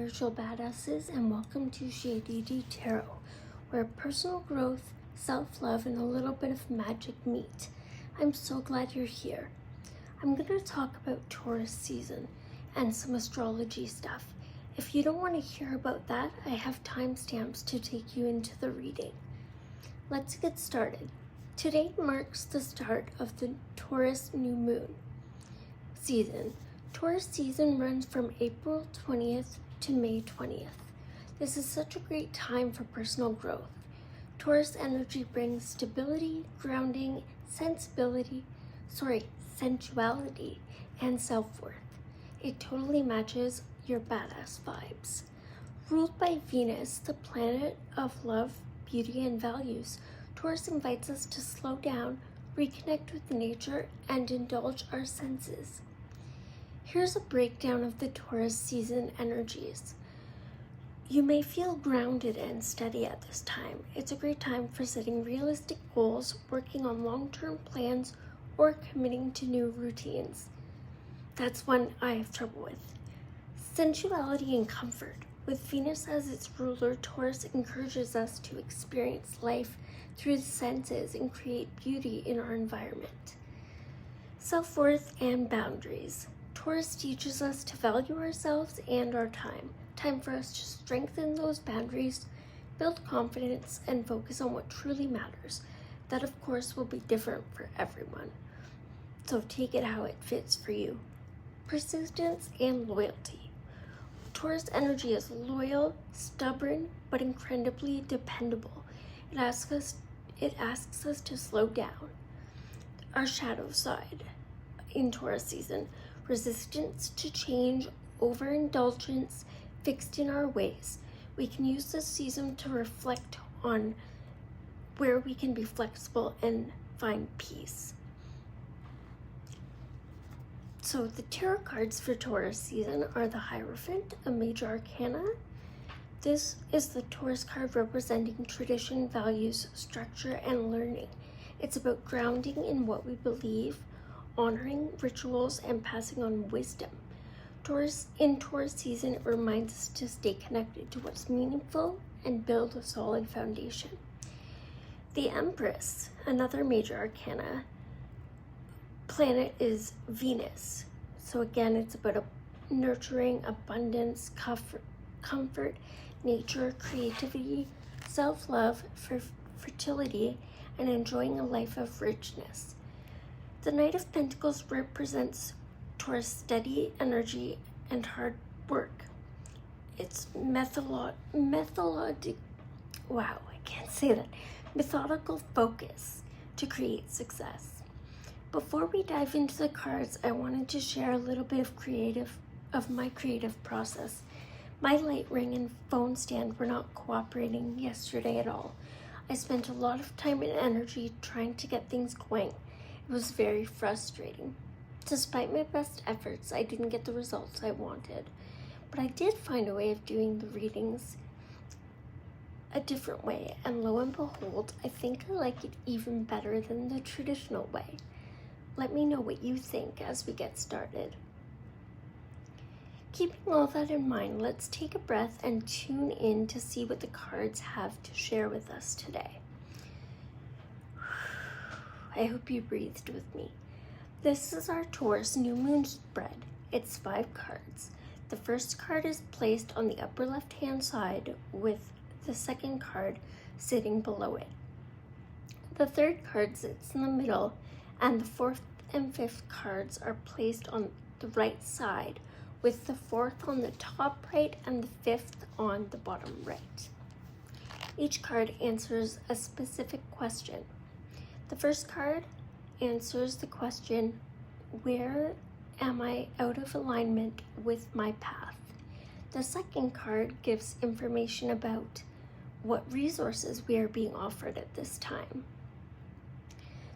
spiritual badasses, and welcome to Shady Tarot, where personal growth, self-love, and a little bit of magic meet. I'm so glad you're here. I'm going to talk about Taurus season and some astrology stuff. If you don't want to hear about that, I have timestamps to take you into the reading. Let's get started. Today marks the start of the Taurus new moon season. Taurus season runs from April 20th to May 20th. This is such a great time for personal growth. Taurus energy brings stability, grounding, sensuality, and self-worth. It totally matches your badass vibes. Ruled by Venus, the planet of love, beauty, and values, Taurus invites us to slow down, reconnect with nature, and indulge our senses. Here's a breakdown of the Taurus season energies. You may feel grounded and steady at this time. It's a great time for setting realistic goals, working on long-term plans, or committing to new routines. That's one I have trouble with. Sensuality and comfort. With Venus as its ruler, Taurus encourages us to experience life through the senses and create beauty in our environment. Self-worth and boundaries. Taurus teaches us to value ourselves and our time. Time for us to strengthen those boundaries, build confidence, and focus on what truly matters. That, of course, will be different for everyone. So take it how it fits for you. Persistence and loyalty. Taurus energy is loyal, stubborn, but incredibly dependable. It asks us to slow down. Our shadow side in Taurus season. Resistance to change, overindulgence, fixed in our ways. We can use this season to reflect on where we can be flexible and find peace. So the tarot cards for Taurus season are the Hierophant, a major arcana. This is the Taurus card representing tradition, values, structure, and learning. It's about grounding in what we believe, honoring rituals, and passing on wisdom. In Taurus season, it reminds us to stay connected to what's meaningful and build a solid foundation. The Empress, another major arcana planet, is Venus. So again, it's about nurturing, abundance, comfort, nature, creativity, self-love, fertility, and enjoying a life of richness. The Knight of Pentacles represents Taurus' steady energy and hard work. It's methodical focus to create success. Before we dive into the cards, I wanted to share a little bit of my creative process. My light ring and phone stand were not cooperating yesterday at all. I spent a lot of time and energy trying to get things going. It was very frustrating. Despite my best efforts, I didn't get the results I wanted, but I did find a way of doing the readings a different way, and lo and behold, I think I like it even better than the traditional way. Let me know what you think as we get started. Keeping all that in mind, let's take a breath and tune in to see what the cards have to share with us today. I hope you breathed with me. This is our Taurus new moon spread. It's 5 cards. The first card is placed on the upper left-hand side with the second card sitting below it. The third card sits in the middle, and the fourth and fifth cards are placed on the right side, with the fourth on the top right and the fifth on the bottom right. Each card answers a specific question. The first card answers the question, where am I out of alignment with my path? The second card gives information about what resources we are being offered at this time.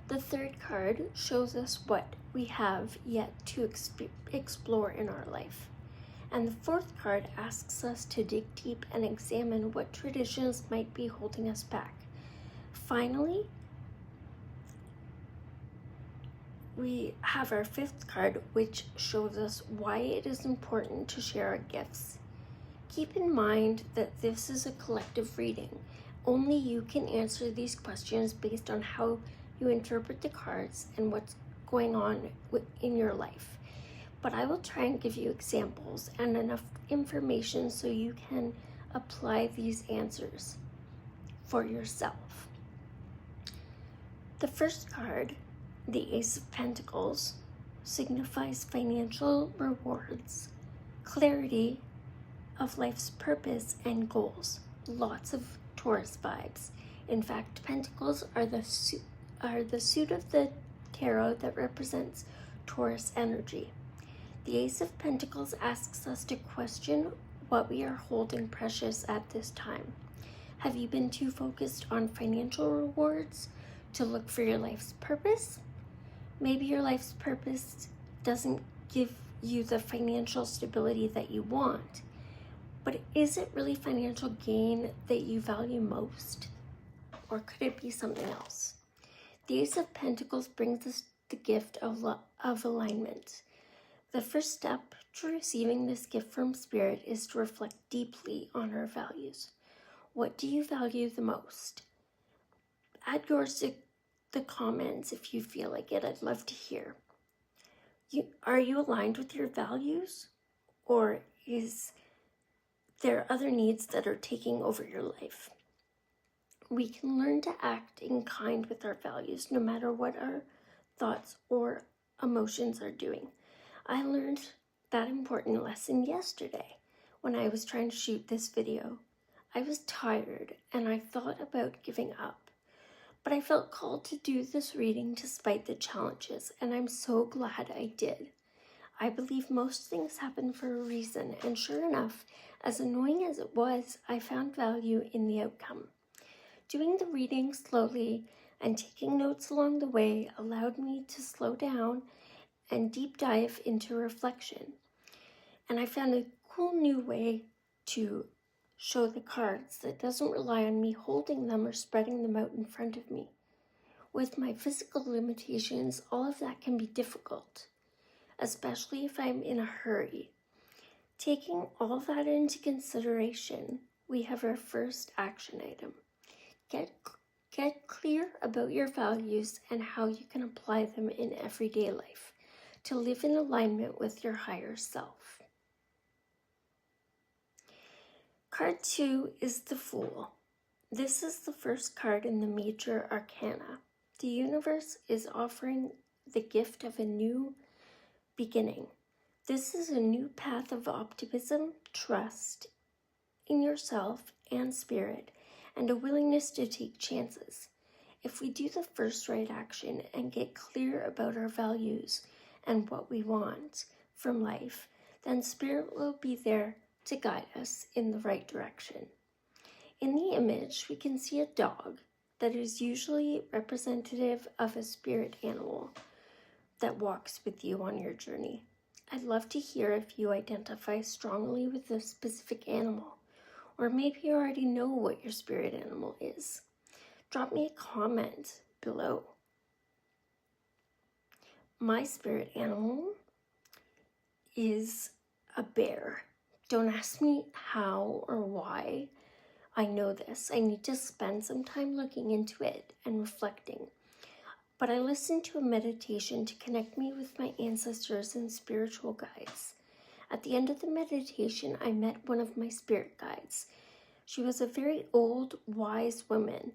The third card shows us what we have yet to explore in our life. And the fourth card asks us to dig deep and examine what traditions might be holding us back. Finally, we have our fifth card, which shows us why it is important to share our gifts. Keep in mind that this is a collective reading. Only you can answer these questions based on how you interpret the cards and what's going on in your life. But I will try and give you examples and enough information so you can apply these answers for yourself. The first card, the Ace of Pentacles, signifies financial rewards, clarity of life's purpose and goals. Lots of Taurus vibes. In fact, Pentacles are the suit of the tarot that represents Taurus energy. The Ace of Pentacles asks us to question what we are holding precious at this time. Have you been too focused on financial rewards to look for your life's purpose? Maybe your life's purpose doesn't give you the financial stability that you want, but is it really financial gain that you value most? Or could it be something else? The Ace of Pentacles brings us the gift of alignment. The first step to receiving this gift from Spirit is to reflect deeply on our values. What do you value the most? Add yours to the comments if you feel like it. I'd love to hear. Are you aligned with your values? Or is there other needs that are taking over your life? We can learn to act in kind with our values, no matter what our thoughts or emotions are doing. I learned that important lesson yesterday when I was trying to shoot this video. I was tired and I thought about giving up, but I felt called to do this reading despite the challenges, and I'm so glad I did. I believe most things happen for a reason, and sure enough, as annoying as it was, I found value in the outcome. Doing the reading slowly and taking notes along the way allowed me to slow down and deep dive into reflection. And I found a cool new way to show the cards that doesn't rely on me holding them or spreading them out in front of me. With my physical limitations, all of that can be difficult, especially if I'm in a hurry. Taking all that into consideration, we have our first action item. Get clear about your values and how you can apply them in everyday life to live in alignment with your higher self. Card 2 is the Fool. This is the first card in the major arcana. The universe is offering the gift of a new beginning. This is a new path of optimism, trust in yourself and Spirit, and a willingness to take chances. If we do the first right action and get clear about our values and what we want from life, then Spirit will be there to guide us in the right direction. In the image, we can see a dog that is usually representative of a spirit animal that walks with you on your journey. I'd love to hear if you identify strongly with a specific animal, or maybe you already know what your spirit animal is. Drop me a comment below. My spirit animal is a bear. Don't ask me how or why I know this. I need to spend some time looking into it and reflecting. But I listened to a meditation to connect me with my ancestors and spiritual guides. At the end of the meditation, I met one of my spirit guides. She was a very old, wise woman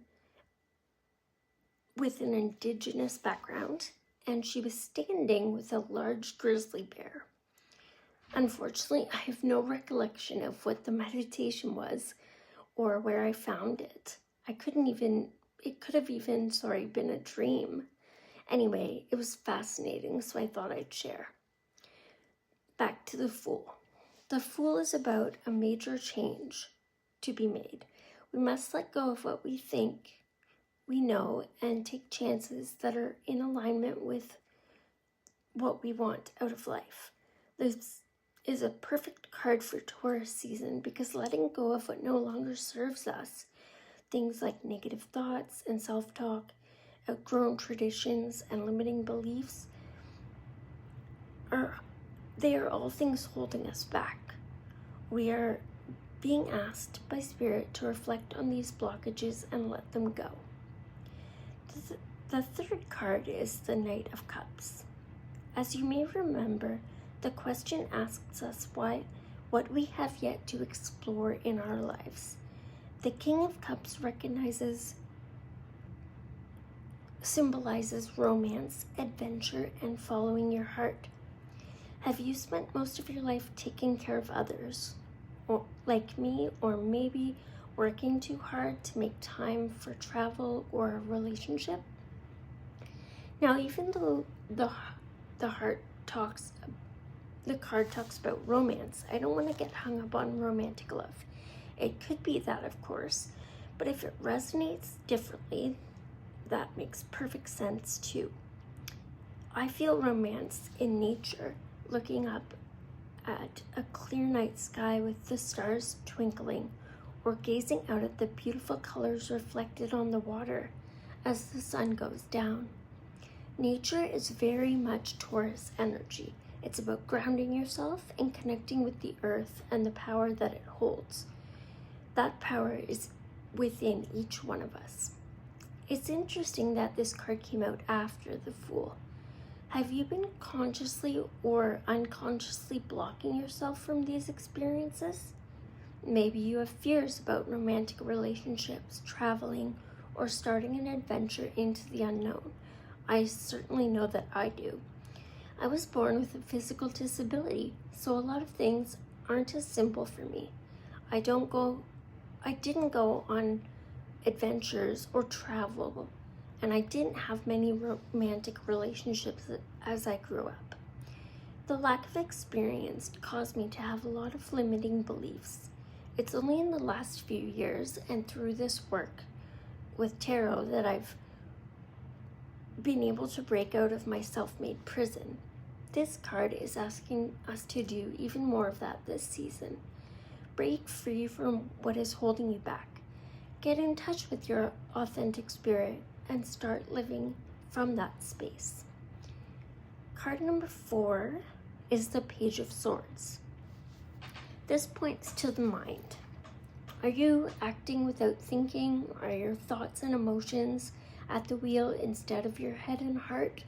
with an indigenous background, and she was standing with a large grizzly bear. Unfortunately, I have no recollection of what the meditation was or where I found it. It could have even been a dream. Anyway, it was fascinating, so I thought I'd share. Back to the Fool. The Fool is about a major change to be made. We must let go of what we think we know and take chances that are in alignment with what we want out of life. This is a perfect card for Taurus season because letting go of what no longer serves us, things like negative thoughts and self-talk, outgrown traditions and limiting beliefs, they are all things holding us back. We are being asked by Spirit to reflect on these blockages and let them go. The third card is the Knight of Cups. As you may remember, the question asks us what we have yet to explore in our lives. The King of Cups symbolizes romance, adventure, and following your heart. Have you spent most of your life taking care of others, or like me, or maybe working too hard to make time for travel or a relationship? Now, even though the card talks about romance, I don't want to get hung up on romantic love. It could be that, of course, but if it resonates differently, that makes perfect sense too. I feel romance in nature, looking up at a clear night sky with the stars twinkling, or gazing out at the beautiful colors reflected on the water as the sun goes down. Nature is very much Taurus energy. It's about grounding yourself and connecting with the earth and the power that it holds. That power is within each one of us. It's interesting that this card came out after the Fool. Have you been consciously or unconsciously blocking yourself from these experiences? Maybe you have fears about romantic relationships, traveling, or starting an adventure into the unknown. I certainly know that I do. I was born with a physical disability, so a lot of things aren't as simple for me. I didn't go on adventures or travel, and I didn't have many romantic relationships as I grew up. The lack of experience caused me to have a lot of limiting beliefs. It's only in the last few years and through this work with tarot that I've been able to break out of my self-made prison. This card is asking us to do even more of that this season. Break free from what is holding you back. Get in touch with your authentic spirit and start living from that space. Card number 4 is the Page of Swords. This points to the mind. Are you acting without thinking? Are your thoughts and emotions at the wheel instead of your head and heart?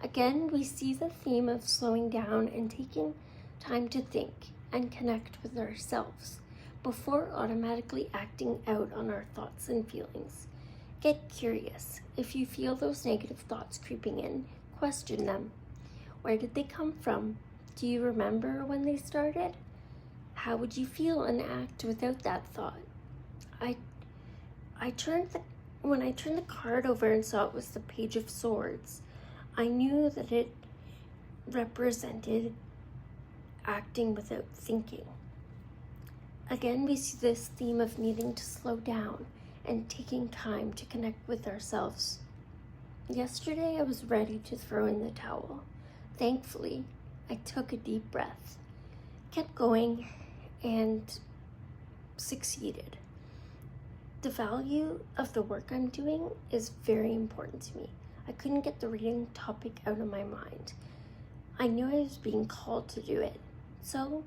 Again, we see the theme of slowing down and taking time to think and connect with ourselves before automatically acting out on our thoughts and feelings. Get curious. If you feel those negative thoughts creeping in, question them. Where did they come from? Do you remember when they started? How would you feel and act without that thought? When I turned the card over and saw it was the Page of Swords, I knew that it represented acting without thinking. Again, we see this theme of needing to slow down and taking time to connect with ourselves. Yesterday, I was ready to throw in the towel. Thankfully, I took a deep breath, kept going, and succeeded. The value of the work I'm doing is very important to me. I couldn't get the reading topic out of my mind. I knew I was being called to do it, so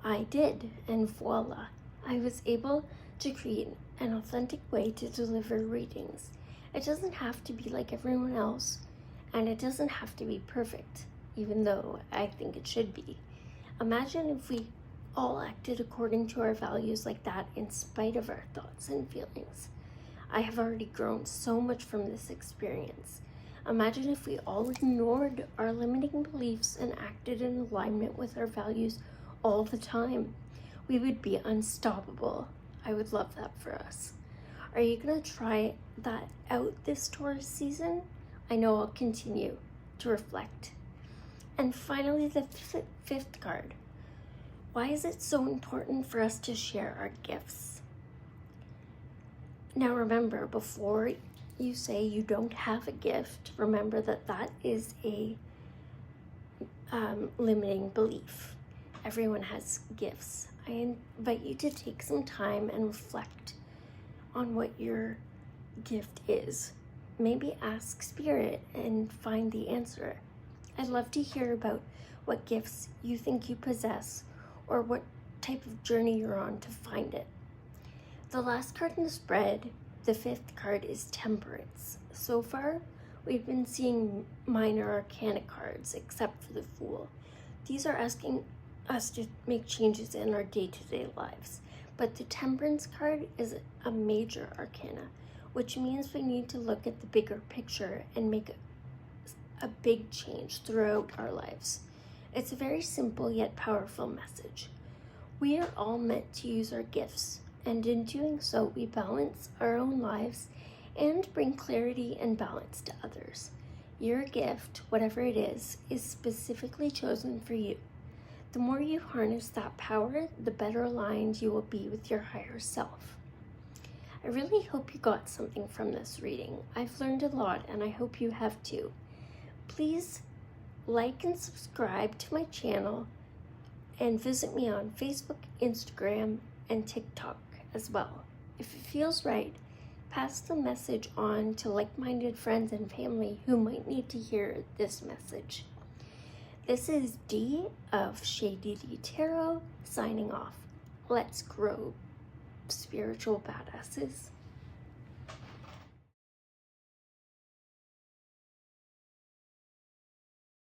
I did, and voila, I was able to create an authentic way to deliver readings. It doesn't have to be like everyone else, and it doesn't have to be perfect, even though I think it should be. Imagine if we all acted according to our values like that in spite of our thoughts and feelings. I have already grown so much from this experience. Imagine if we all ignored our limiting beliefs and acted in alignment with our values all the time. We would be unstoppable. I would love that for us. Are you going to try that out this Taurus season? I know I'll continue to reflect. And finally, the fifth card. Why is it so important for us to share our gifts? Now remember, before you say you don't have a gift, remember that that is a limiting belief. Everyone has gifts. I invite you to take some time and reflect on what your gift is. Maybe ask Spirit and find the answer. I'd love to hear about what gifts you think you possess or what type of journey you're on to find it. The last card in the spread, the 5th card, is Temperance. So far, we've been seeing minor arcana cards, except for the Fool. These are asking us to make changes in our day-to-day lives. But the Temperance card is a major arcana, which means we need to look at the bigger picture and make a big change throughout our lives. It's a very simple yet powerful message. We are all meant to use our gifts, and in doing so, we balance our own lives and bring clarity and balance to others. Your gift, whatever it is specifically chosen for you. The more you harness that power, the better aligned you will be with your higher self. I really hope you got something from this reading. I've learned a lot, and I hope you have too. Please like and subscribe to my channel, and visit me on Facebook, Instagram, and TikTok as well. If it feels right, pass the message on to like-minded friends and family who might need to hear this message. This is Dee of Shady D Tarot signing off. Let's grow, spiritual badasses.